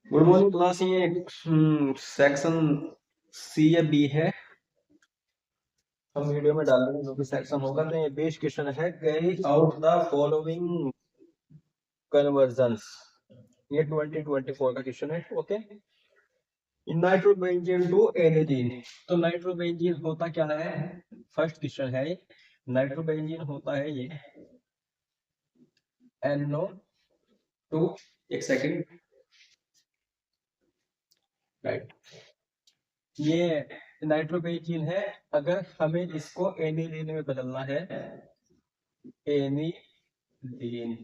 Good morning class. ये section C या B है, हम वीडियो में डाल देंगे जो भी सेक्शन होगा। तो ये बेस क्वेश्चन है, carry out the following conversions. ये 2024 का क्वेश्चन है। Okay, nitrobenzene to aniline. तो नाइट्रोबेंजीन होता क्या है, फर्स्ट क्वेश्चन है। नाइट्रोबेंजीन होता है ये NO2, एक सेकंड, राइट। ये नाइट्रोबेंजीन है। अगर हमें इसको एनिलीन में बदलना है, एनिलीन,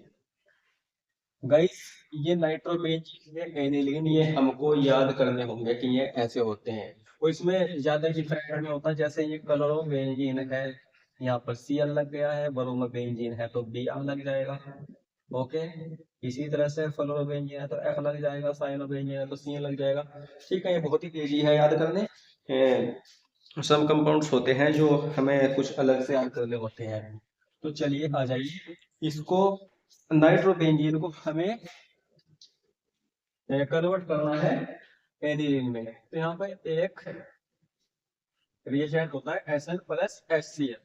गाइस, ये नाइट्रोबेंजीन ये एनिलीन, ये हमको याद करने होंगे कि ये ऐसे होते हैं। और इसमें ज्यादा डिफरेंट नहीं होता। जैसे ये क्लोरोबेंजीन है, यहाँ पर Cl लग गया है, ब्रोमोबेंजीन है तो Br लग जाएगा। ओके, इसी तरह से फ्लोरोबेंजीन है तो F लग जाएगा, साइनोबेंजीन है तो C लग जाएगा। ठीक है, ये बहुत ही इजी है याद करने। सब कंपाउंड्स होते हैं जो हमें कुछ अलग से याद करने होते हैं। तो चलिए आ जाइए, इसको नाइट्रोबेंजीन को हमें कन्वर्ट करना है एनिलीन में। तो यहाँ पर एक रिएजेंट होता है Sn प्लस HCl।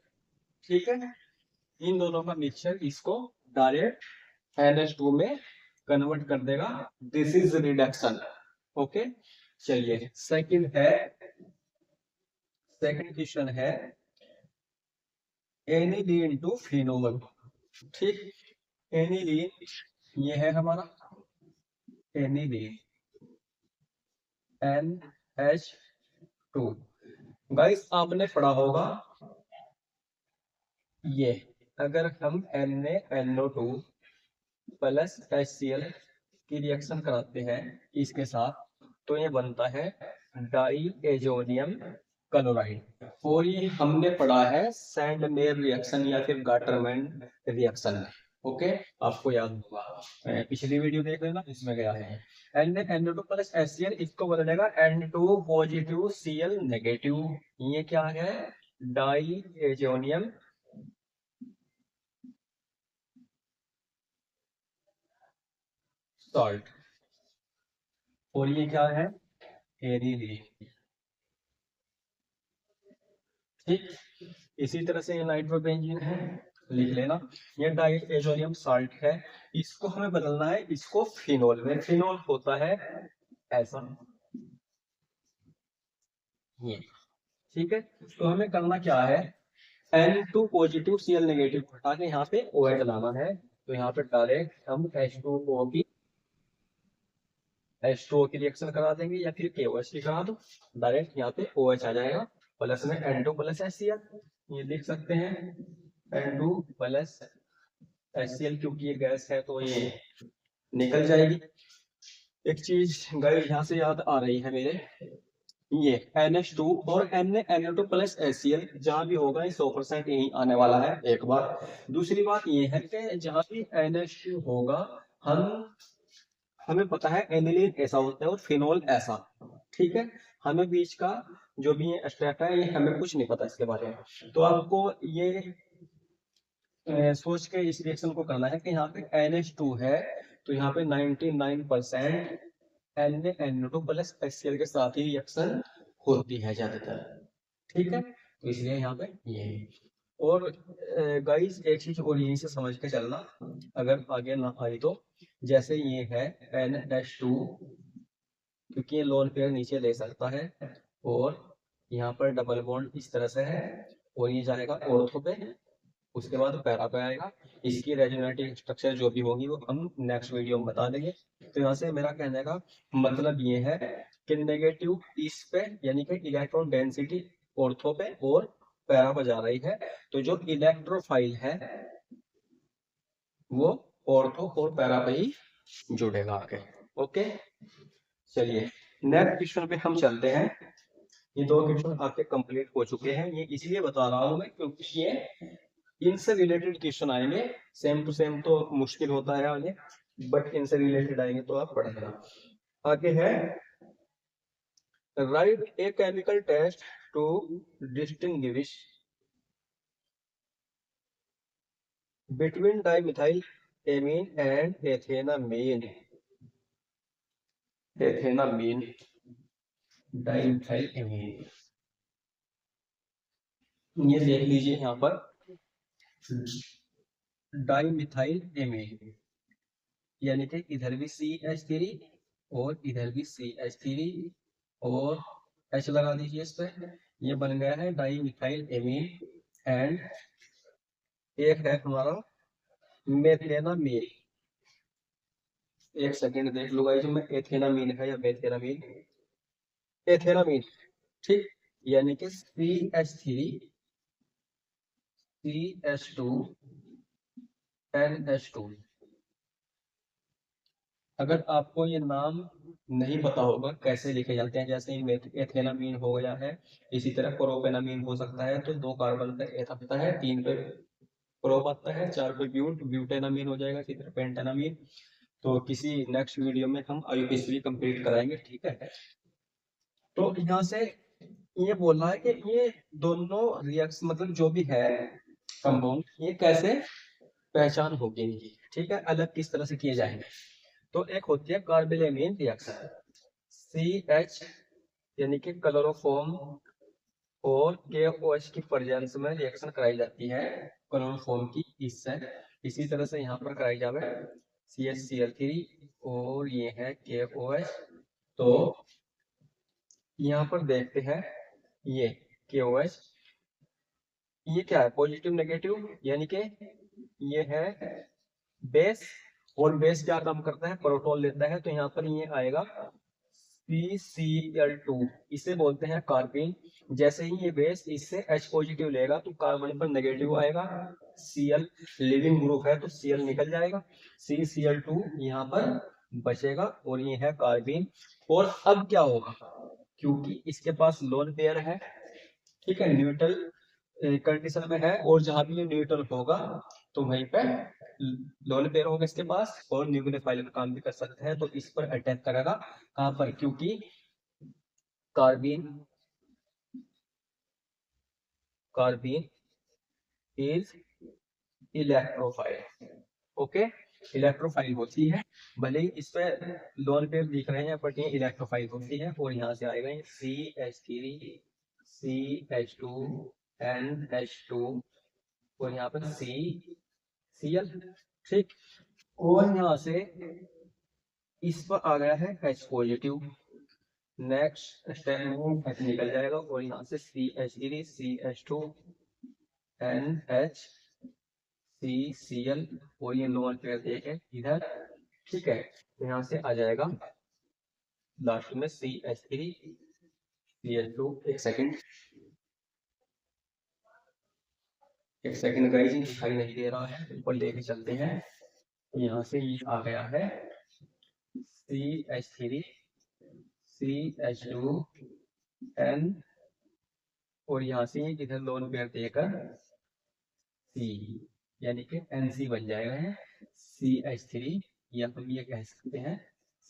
ठीक है, इन दोनों का मिक्सचर इसको डायरेक्ट NH2 में कन्वर्ट कर देगा। This is reduction. ओके, चलिए सेकंड क्वेश्चन है एनिलीन टू फिनोल। ठीक, एनिलीन ये है हमारा एनिलीन NH2। गाइस, आपने पढ़ा होगा ये, अगर हम NaNO2 प्लस HCl की रिएक्शन कराते हैं इसके साथ, तो ये बनता है डाई एजोनियम क्लोराइड। और ये हमने पढ़ा है सैंडमेयर रिएक्शन या फिर गाटरमैन रिएक्शन में। ओके, आपको याद होगा, पिछली वीडियो देख लेना, इसमें गया है। NaNO2 प्लस HCl, इसको बदलेगा N2 पॉजिटिव Cl नेगेटिव। ये क्या है, डाई एजोनियम सॉल्ट। और ये क्या है, एनिलीन। ठीक, इसी तरह से ये नाइट्रोबेंजीन है, लिख लेना। ये डाइएजोनियम साल्ट है, इसको हमें बदलना है इसको फिनोल में। फिनोल होता है ऐसा, ये। ठीक है, तो हमें करना क्या है, N2 पॉजिटिव Cl नेगेटिव हटा के यहाँ पे OH लाना है। तो यहाँ पे डायरेक्ट हम H2O की रिएक्शन करा देंगे, या फिर KOH की करा दो, डायरेक्ट यहाँ पे OH आ जाएगा। प्लस में N2 प्लस HCl, ये लिख सकते हैं N2 प्लस HCl, क्योंकि ये गैस है तो ये निकल जाएगी। एक चीज गाइस यहाँ से याद आ रही है मेरे, ये NH2 और NaNO2 प्लस HCl जहाँ भी होगा ये 100% यही आने वाला है, एक बार। दूसरी बात ये है कि जहाँ भी NH2 होगा, हम हमें पता है एनिलीन ऐसा होता है और फिनोल ऐसा। ठीक है, हमें बीच का जो भी ये स्टेप है, ये हमें कुछ नहीं पता इसके बारे में। तो आपको ये सोच के इस रिएक्शन को करना है कि यहाँ पे NH2 है, तो यहाँ पे 99% NaNO2 प्लस HCl के साथ ही रिएक्शन होती है ज्यादातर। ठीक है, तो इसलिए यहाँ पे ये है। और गाइस, एक चीज और यहीं से समझ के चलना, अगर आगे ना आई तो, जैसे ये है NH2, क्योंकि ये लोन पेयर नीचे ले सकता है, और यहाँ पर डबल बॉन्ड इस तरह से है, और ये जाएगा ऑर्थो पे, उसके बाद पैरा पे आएगा। इसकी रेजोनेटिव स्ट्रक्चर जो भी होगी वो हम नेक्स्ट वीडियो में बता देंगे। तो यहाँ से मेरा कहने का मतलब ये है कि नेगेटिव इस पे, यानी कि इलेक्ट्रॉन डेंसिटी ऑर्थो पे और पैरा पे जा रही है, तो जो इलेक्ट्रोफाइल है वो ऑर्थो और पैरा पे ही जुड़ेगा आगे। ओके, चलिए नेक्स्ट क्वेश्चन पे हम चलते हैं। ये दो क्वेश्चन आपके कंप्लीट हो चुके हैं, ये इसलिए बता रहा हूँ मैं क्योंकि ये इनसे रिलेटेड क्वेश्चन आएंगे। सेम टू सेम तो मुश्किल होता है आगे, बट इनसे रिलेटेड आएंगे तो आप पढ़ लेना। आगे है, write a chemical test to distinguish between dimethyl amine and ethanamine. Ethanamine dimethyl amine. ये देख लीजिए यहाँ पर डाइमिथाइल एमीन, यानी कि इधर भी CH3 और इधर भी CH3 और H लगा दीजिए इस पे। ये बन गया है डाइमिथाइल एमीन। एंड एक है हमारा मेथेनामीन। एक सेकंड देख लो गाइस, मैं एथेनामीन है या मेथेनामीन? एथेनामीन, ठीक। यानी कि CH3 CH2 NH2। अगर आपको ये नाम नहीं पता होगा कैसे लिखे जाते हैं, जैसे एथेनामीन हो गया है, इसी तरह प्रोपेनामीन हो सकता है, तो 2 कार्बन का एथ आता है, 3 पे प्रोप आता है, 4 पे ब्यूटेनामीन हो जाएगा, इसी तरह पेंटेनामीन। तो किसी नेक्स्ट वीडियो में हम IUPAC कंप्लीट कराएंगे, ठीक है। तो यहाँ से ये बोल रहा है कि ये दोनों रिएक्शन मतलब जो भी है कंपाउंड, ये कैसे पहचान होगी इनकी, ठीक है, अलग किस तरह से किए जाएंगे। तो एक होती है कार्बेलेमीन रिएक्शन, CH यानी कि क्लोरोफॉर्म और KOH की प्रेजेंस में रिएक्शन कराई जाती है क्लोरोफॉर्म की इससे। इसी तरह से यहाँ पर कराई जावे CHCl3 और ये है KOH। तो यहाँ पर देखते हैं ये KOH, ये क्या है, पॉजिटिव नेगेटिव, यानी कि ये है बेस, और बेस क्या काम करता है, प्रोटॉन लेता है, तो यहाँ पर ये आएगा PCl2, इसे बोलते हैं कार्बीन। जैसे ही ये बेस इससे H पॉजिटिव लेगा तो कार्बन पर नेगेटिव आएगा, Cl लिविंग ग्रुप है तो Cl निकल जाएगा, CCl2 यहाँ पर बचेगा और ये है कार्बीन। और अब क्या होगा, क्योंकि इसके पास लोन पेयर है, ठीक है, न्यूट्रल कंडीशन में है, और जहां भी ये न्यूट्रल होगा तो वहीं पे लोन पेयर होगा इसके पास, और न्यूक्लियोफाइल का काम भी कर सकता है, तो इस पर अटैक करेगा। कहां पर, क्योंकि carbene carbene is electrophile, okay, electrophile होती है, भले ही इस पे लोन पेयर दिख रहे हैं बट ये इलेक्ट्रोफाइल होती है। और यहाँ से आएगा CH3 CH2 NH2 और यहाँ पर CCl, ठीक। और यहाँ से इस पर आ गया है H पॉजिटिव, नेक्स्ट स्टेप में H निकल जाएगा और यहाँ से CH3 CH2 NH CCl और ये लोअर पेयर देखे इधर, ठीक है। तो यहाँ से आ जाएगा लास्ट में CH3 CH2। एक सेकंड गाइस, दिखाई नहीं दे रहा है, ऊपर लेके चलते हैं। यहाँ से ये आ गया है CH3 CH2 N और यहाँ से इधर लोन पेयर देकर C, यानी कि NC बन जाएगा है CH3, या हम ये कह सकते हैं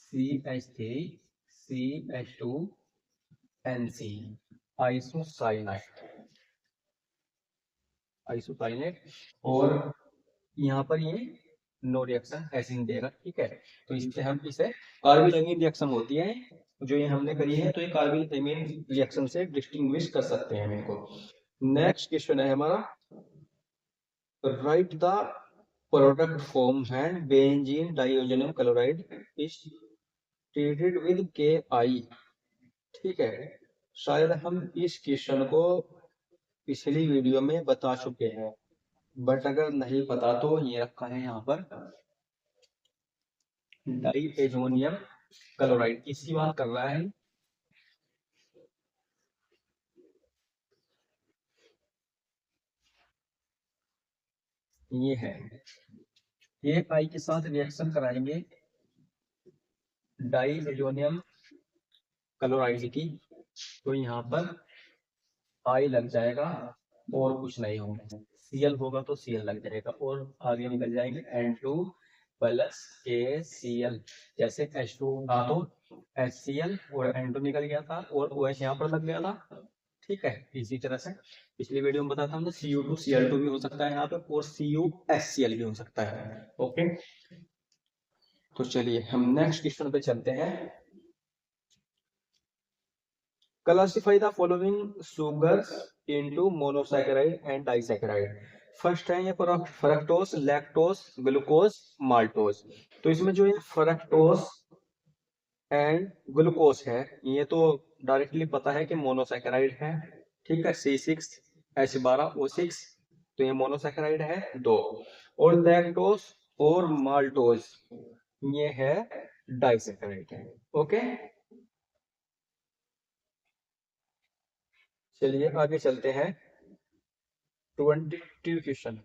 CH3 CH2 NC आइसोसाइनाइड, और यहाँ पर ये नो रिएक्शन एसिड देगा, ठीक है। तो इससे हम इसे कार्बोनिल रिएक्शन होती है जो ये हमने करी है, तो ये कार्बोनिल रिएक्शन से डिस्टिंग्विश कर सकते हैं इनको। नेक्स्ट क्वेश्चन है हमारा, राइट द प्रोडक्ट फॉर्म है benzene diazonium chloride is treated with KI, ठीक है। शायद हम इस क्वेश्चन को पिछली वीडियो में बता चुके हैं, बट अगर नहीं पता तो ये रखा है यहाँ पर डाइएजोनियम क्लोराइड, किसकी बात कर रहा है, ये है, ये आई के साथ रिएक्शन कराएंगे डाइएजोनियम क्लोराइड की, तो यहाँ पर आई लग जाएगा और कुछ नहीं होगा, Cl होगा तो Cl लग जाएगा और आगे निकल जाएंगे N2 प्लस KCl, जैसे H2 था तो HCl और N2 निकल गया था और OH यहाँ पर लग गया था, ठीक है। इसी तरह से पिछली वीडियो में बताया था हमने Cu2 Cl2 भी हो सकता है यहाँ पे और CuHCl भी हो सकता है, ओके। तो चलिए हम नेक्स्ट क्वेश्चन पे चलते हैं। Classify the following sugars into monosaccharide and disaccharide. First है ये फ्रक्टोज, लैक्टोज, ग्लूकोज, माल्टोज। तो इसमें जो ये फ्रक्टोज एंड ग्लूकोज है, ये तो डायरेक्टली पता है कि मोनोसैकेराइड है, ठीक है, C6H12O6। तो ये मोनोसैकेराइड है दो। और लैक्टोज और माल्टोज ये है डाइसैकेराइड है। ओके, चलिए आगे चलते हैं। 22 question.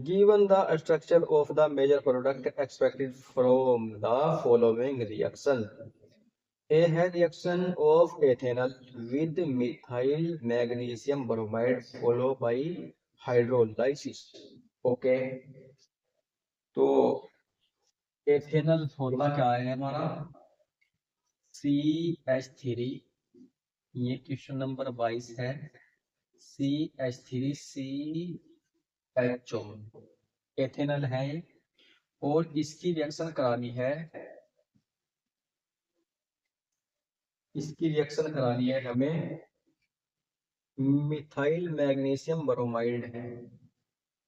Given the structure of the major product expected from the following reaction. A है reaction of ethanol with methyl magnesium bromide followed by hydrolysis. Okay, तो एथेनल फॉर्मूला क्या है हमारा? CH3। ये क्वेश्चन नंबर 22 है। CH3CHO एथेनल है ये, और इसकी रिएक्शन करानी है, इसकी रिएक्शन करानी है हमें मिथाइल मैग्नीशियम ब्रोमाइड है,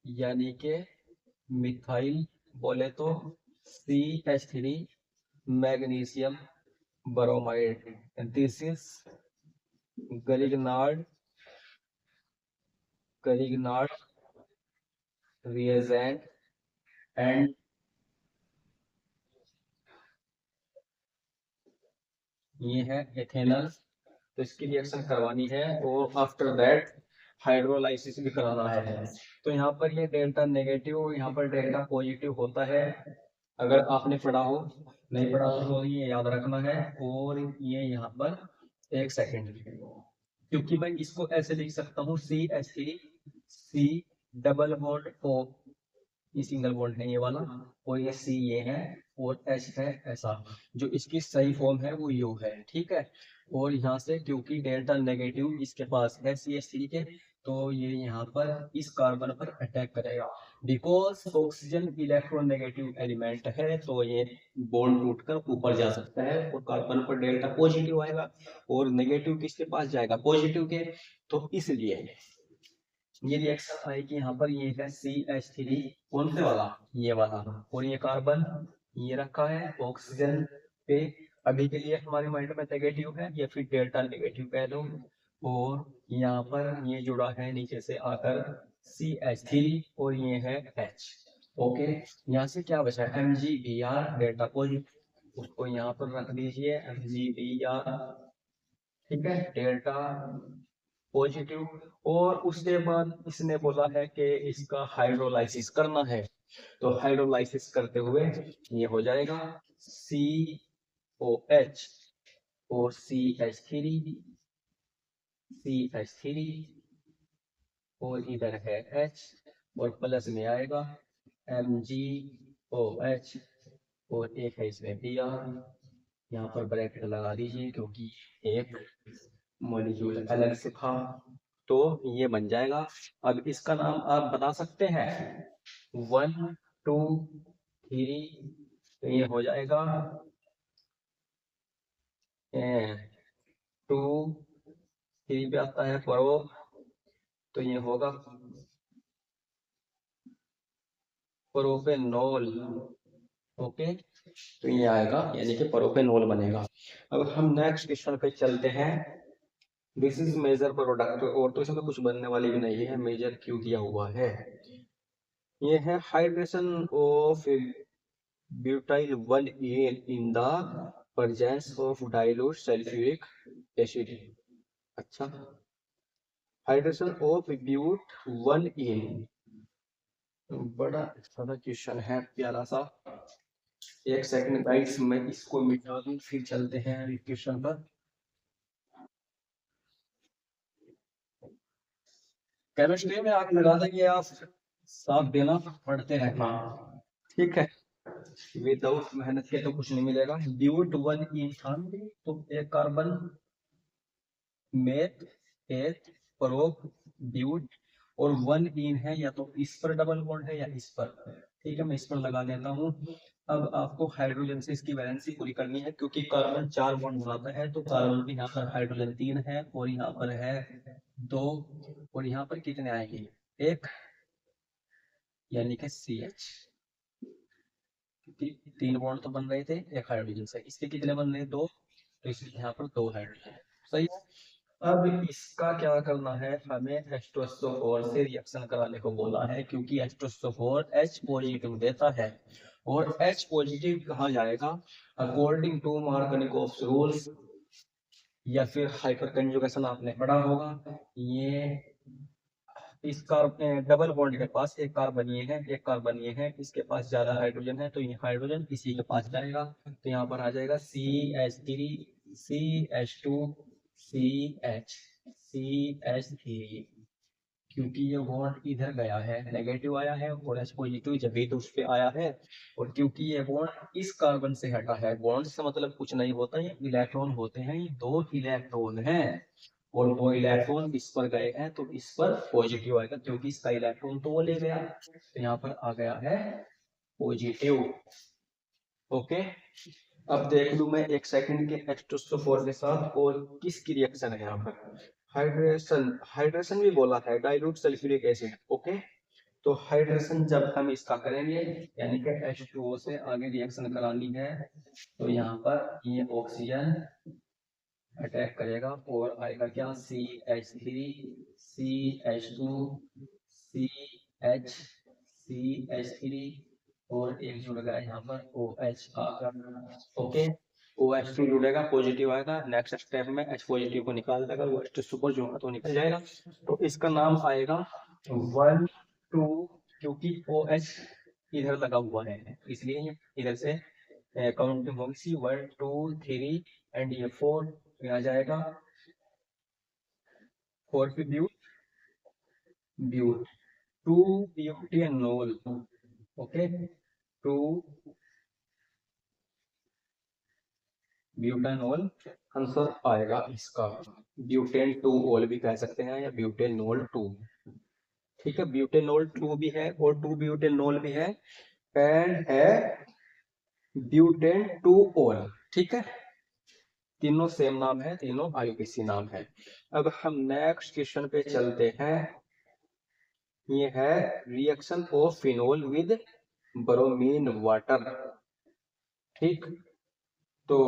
यानी कि मिथाइल बोले तो CH3 magnesium bromide. This is Grignard reagent and ये है एथेनल। तो इसकी रिएक्शन करवानी है और आफ्टर दैट हाइड्रोलाइसिस भी कराना है। तो यहाँ पर ये डेल्टा नेगेटिव, यहाँ पर डेल्टा पॉजिटिव होता है। अगर आपने पढ़ा हो, नहीं पढ़ा हो तो ये याद रखना है। और ये यहाँ पर एक सेकेंड, क्योंकि मैं इसको ऐसे लिख सकता हूँ CH3 C double bond O, ये सिंगल बॉन्ड है ये वाला, और ये C ये है, और H है ऐसा। जो इसकी सही फॉर्म है वो U है, ठीक है। और यहाँ से क्योंकि डेल्टा नेगेटिव इसके पास है CH3 के, तो ये यहाँ पर इस कार्बन पर अटैक करेगा। बिकॉज ऑक्सीजन इलेक्ट्रोनेगेटिव एलिमेंट है, तो ये बॉन्ड टूटकर ऊपर जा सकता है और कार्बन पर डेल्टा पॉजिटिव आएगा, और नेगेटिव किसके पास जाएगा? पॉजिटिव के। तो इसलिए ये रिएक्शन आएगी यहाँ पर। ये है CH3, कौन से वाला? ये वाला। और ये कार्बन ये रखा है ऑक्सीजन पे, अभी के लिए हमारे माइंड में नेगेटिव है, या फिर डेल्टा नेगेटिव कह दो। और यहाँ पर ये जुड़ा है नीचे से आकर CH3, और ये है H। ओके, यहाँ से क्या बचा? MgBr डेल्टा पॉजिटिव, उसको यहाँ पर रख दीजिए MgBr, ठीक है, डेल्टा पॉजिटिव। और उसके बाद इसने बोला है कि इसका हाइड्रोलाइसिस करना है। तो हाइड्रोलाइसिस करते हुए ये हो जाएगा COH और CH3 और इधर है H, और प्लस में आएगा MgOH, और एक है इसमें Br। यहाँ पर ब्रैकेट लगा दीजिए क्योंकि एक मॉलिक्यूल अलग से था। तो ये बन जाएगा। अब इसका नाम आप बता सकते हैं 1 2 3। तो ये हो जाएगा 2 3 पे आता है प्रो, तो ये होगा प्रोपेनॉल। ओके, तो ये आएगा, यानी कि प्रोपेनॉल बनेगा। अब हम नेक्स्ट क्वेश्चन पे चलते हैं। दिस इज मेजर प्रोडक्ट, और तो इसमें कुछ बनने वाली भी नहीं है, मेजर क्यों दिया हुआ है। ये है hydration of butyl 1 in the presence of dilute sulfuric acid। अच्छा, हाइड्रेशन ऑफ ब्यूट 1 बड़ा सारा क्वेश्चन है, प्यारा सा। एक सेकंड गाइस, मैं इसको मिटा दूं, फिर चलते हैं क्वेश्चन पर। केमिस्ट्री में आग लगा देंगे आप, साथ देना, पढ़ते रहना, ठीक है। विदाउट मेहनत के तो कुछ नहीं मिलेगा। ब्यूट 1 इथान, तो एक carbon meth eth prop but, और 1 इन है, या तो इस पर डबल बॉन्ड है या इस पर, ठीक है। मैं इस पर लगा देता हूँ अब आपको हाइड्रोजन से इसकी वैलेंसी पूरी करनी है, क्योंकि कार्बन 4 बॉन्ड बनाता है, तो कार्बन भी यहाँ पर हाइड्रोजन 3 है, और यहाँ पर है 2, और यहाँ पर कितने आएंगे, 1, यानी कि CH। 3 बॉन्ड तो बन रहे थे एक हाइड्रोजन से, इसके कितने बन रहे, 2, तो इसलिए यहाँ पर 2 हाइड्रोजन। सही है। अब इसका क्या करना है, हमें H2SO4 से रिएक्शन कराने को बोला है, क्योंकि H2SO4 H पॉजिटिव देता है, और H पॉजिटिव कहा जाएगा अकॉर्डिंग टू मार्कोनिकोव्स रूल्स, या फिर हाइपर कंजुगेशन आपने पढ़ा होगा। ये इस कार्बन डबल बॉन्ड के पास एक कार्बन ये है, एक कार्बन ये है, इसके पास ज्यादा हाइड्रोजन है, तो ये हाइड्रोजन इसी के पास जाएगा, तो यहाँ पर आ जाएगा CH3 CH2 CH CH3, क्योंकि ये बॉन्ड इधर गया है, नेगेटिव आया है, और H पॉजिटिव जब भी तो उस पे आया है, और क्योंकि ये बॉन्ड इस कार्बन से हटा है, बॉन्ड से मतलब कुछ नहीं होता, ये इलेक्ट्रॉन होते हैं, ये 2 इलेक्ट्रॉन हैं, और 2 इलेक्ट्रॉन इस पर गए हैं, तो इस पर पॉजिटिव आएगा, क्योंकि इसका इलेक्ट्रॉन तो वो ले गया, तो यहाँ पर आ गया है पॉजिटिव। ओके, अब देख लू मैं 1 सेकंड के H2SO4 के साथ और किसकी रिएक्शन है यहाँ पर, हाइड्रेशन, हाइड्रेशन भी बोला है, डाइल्यूट सल्फ्यूरिक एसिड। ओके, तो हाइड्रेशन जब हम इसका करेंगे, यानी कि H2O से आगे रिएक्शन करानी है, तो यहाँ पर ये ऑक्सीजन अटैक करेगा, और आएगा क्या, CH3 CH2 CH CH3, और एक जुड़ेगा यहाँ पर OH आकर। ओके, OH2 जुड़ेगा, पॉजिटिव आएगा, नेक्स्ट स्टेप में H पॉजिटिव को निकाल देगा, वो H2 सुपर जो तो निकल जाएगा, तो इसका नाम आएगा 1 2, क्योंकि OH इधर लगा हुआ है, इसलिए इधर से काउंटिंग होगी 1 2 3 एंड ये 4 आ जाएगा, 4 पे but but 2 butanol. Okay, 2 butanol answer आएगा इसका, ब्यूटेन 2 ऑल भी कह सकते हैं, या ब्यूटेनॉल 2। ठीक है, ब्यूटेनॉल 2 भी है, और 2 ब्यूटेनॉल भी है, एंड है ब्यूटेन 2 ऑल। ठीक है, तीनों सेम नाम है, तीनों IUPAC नाम है। अब हम नेक्स्ट क्वेश्चन पे चलते हैं, ये है reaction of phenol with bromine water. ठीक, तो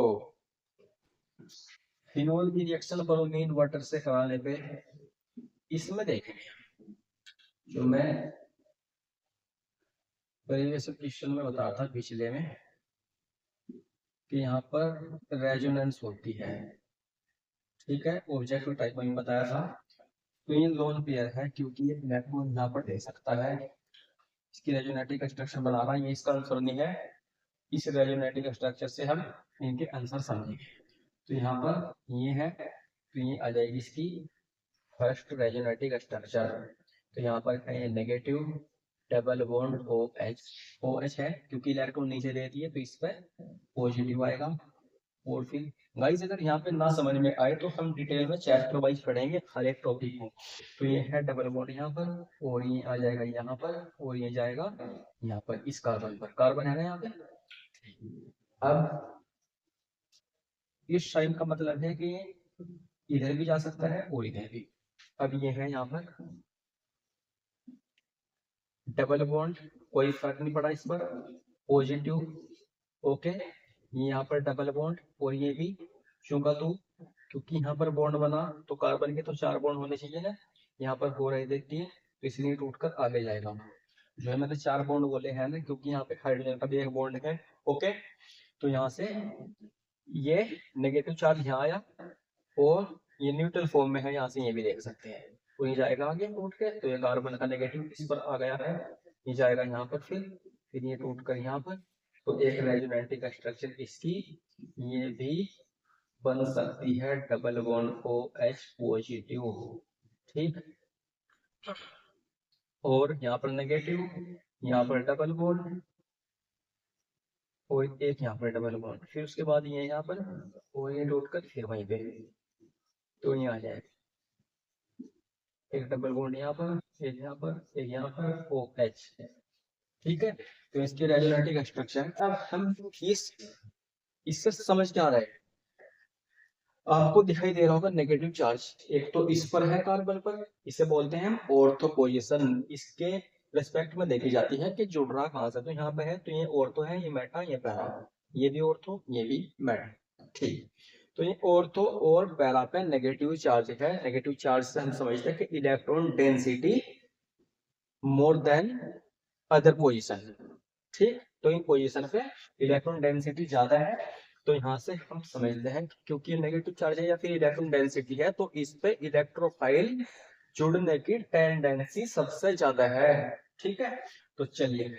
फिनोल की रिएक्शन ब्रोमीन वाटर से कराने पे इसमें देखेंगे, जो मैं प्रीवियस क्वेश्चन में बताया था पिछले में, कि यहाँ पर रेजोनेंस होती है। ठीक है, ऑब्जेक्टिव टाइप में बताया था, तो ये लोन पेयर है, क्योंकि ये इलेक्ट्रॉन यहाँ पर दे सकता है, इसकी रेजोनेटिक स्ट्रक्चर बना रहा है, ये इसका आंसर नहीं है, इस रेजोनेटिक स्ट्रक्चर से हम इनके आंसर समझेंगे। तो यहाँ पर ये है, तो ये आ जाएगी इसकी फर्स्ट रेजोनेटिक स्ट्रक्चर, तो यहाँ पर है नेगेटिव डबल बॉन्ड OH है, क्योंकि इलेक्ट्रॉन नीचे दे दिए, तो इस पर पॉजिटिव आएगा। और फिर गाइस अगर यहाँ पे ना समझ में आए तो हम डिटेल में चैप्टर वाइज पढ़ेंगे हर एक टॉपिक को। तो ये है डबल बॉन्ड यहाँ पर, और ये आ जाएगा यहाँ पर, और ये जाएगा यहाँ पर, इस कार्बन पर, कार्बन है ना यहाँ पे। अब इस साइन का मतलब है कि इधर भी जा सकता है और इधर भी। अब ये है यहाँ पर डबल बॉन्ड, कोई फर्क नहीं पड़ा इस पर, पॉजिटिव। ओके, ये यहाँ पर डबल बॉन्ड, और ये भी चूंकि तो, क्योंकि यहाँ पर बॉन्ड बना तो कार्बन के तो 4 बॉन्ड होने चाहिए ना, यहाँ पर हो रहे थे 3, तो इसलिए टूटकर आगे जाएगा। जो है मैंने 4 बॉन्ड बोले हैं ना, क्योंकि यहाँ पे हाइड्रोजन का भी एक बॉन्ड है। ओके, तो यहाँ से ये नेगेटिव चार्ज यहाँ आया, और ये न्यूट्रल फॉर्म में है, यहाँ से ये भी देख सकते हैं, तो ये जाएगा आगे टूट के, तो ये कार्बन का नेगेटिव इस पर आ गया है, ये जाएगा यहाँ पर, फिर ये टूट कर यहाँ पर, तो एक रेजोनेटिक स्ट्रक्चर इसकी ये भी बन सकती है, डबल बॉन्ड OH पॉजिटिव। ठीक, और यहाँ पर नेगेटिव, यहाँ पर डबल बॉन्ड, और एक यहाँ पर डबल बॉन्ड, फिर उसके बाद ये यहाँ पर, और ये टूट कर फिर वहीं पे, तो ये आ जाएगा एक डबल बॉन्ड यहाँ पर, एक यहाँ पर, एक यहाँ पर OH। ठीक है, तो इसकी रेजोनेटिव एक्सट्रैक्शन। अब हम इससे समझ क्या रहे हैं, आपको दिखाई दे रहा होगा नेगेटिव चार्ज, एक तो इस पर है कार्बन पर, इसे बोलते हैं हम ऑर्थो पोजीशन। इसके रेस्पेक्ट में देखी जाती है कि जुड़ रहा कहां से, तो यहाँ पे है तो ये ऑर्थो है, ये मेटा, ये पैरा, ये भी ऑर्थो, ये भी मेटा। ठीक, तो ये ऑर्थो और पैरा पे नेगेटिव चार्ज है। नेगेटिव चार्ज से हम समझते हैं कि electron density more than other position. ठीक, तो इन पोजीशन पे इलेक्ट्रॉन डेंसिटी ज्यादा है, तो यहाँ से हम समझते हैं क्योंकि नेगेटिव चार्ज है या फिर इलेक्ट्रॉन डेंसिटी है, तो इस पे इलेक्ट्रोफाइल जुड़ने की टेंडेंसी सबसे ज्यादा है। ठीक है, तो चलिए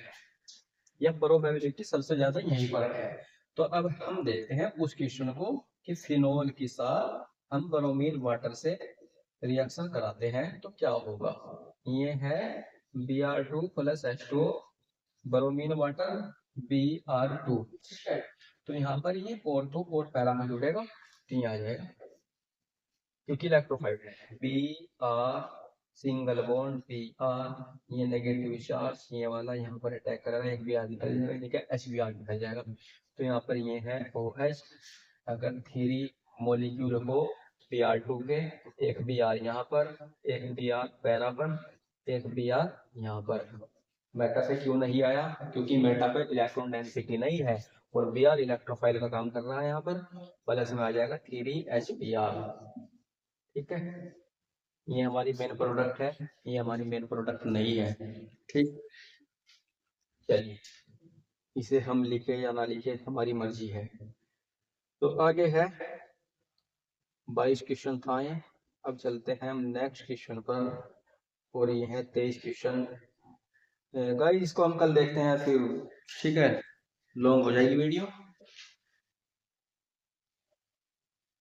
यह प्रोबेबिलिटी सबसे ज्यादा यहीं पर है। तो अब हम देखते हैं उस क्वेश्चन को कि फिनोल के साथ हम ब्रोमीन वाटर से रिएक्शन कराते हैं तो क्या होगा। ये है Br2 plus H2, bromine water Br2। ठीक है, तो यहाँ पर ये ऑर्थो और पैरा में जुड़ेगा तो ये आ जाएगा, क्योंकि इलेक्ट्रोफाइल है Br सिंगल बॉन्ड Br, ये नेगेटिव चार्ज ये वाला यहाँ पर अटैक करेगा, एक Br निकल जाएगा, ठीक है, HBr निकल जाएगा। तो यहाँ पर ये है OH, अगर 3 मॉलिक्यूल को Br2 के, एक Br यहाँ पर, एक Br पैरा पर, एक Br यहाँ पर। मेटा से क्यों नहीं आया, क्योंकि मेटा पे इलेक्ट्रॉन डेंसिटी नहीं है और Br इलेक्ट्रोफाइल का काम कर रहा है यहाँ पर, प्लस में आ जाएगा 3HBr। ठीक है, ये हमारी मेन प्रोडक्ट है, ये हमारी मेन प्रोडक्ट नहीं है। ठीक, चलिए इसे हम लिखे या ना लिखे हमारी मर्जी है। तो आगे है 22 क्वेश्चन था ये, अब चलते हैं हम नेक्स्ट क्वेश्चन पर, और ये है 23 क्वेश्चन। गाइस इसको हम कल देखते हैं फिर, ठीक है, लॉन्ग हो जाएगी वीडियो।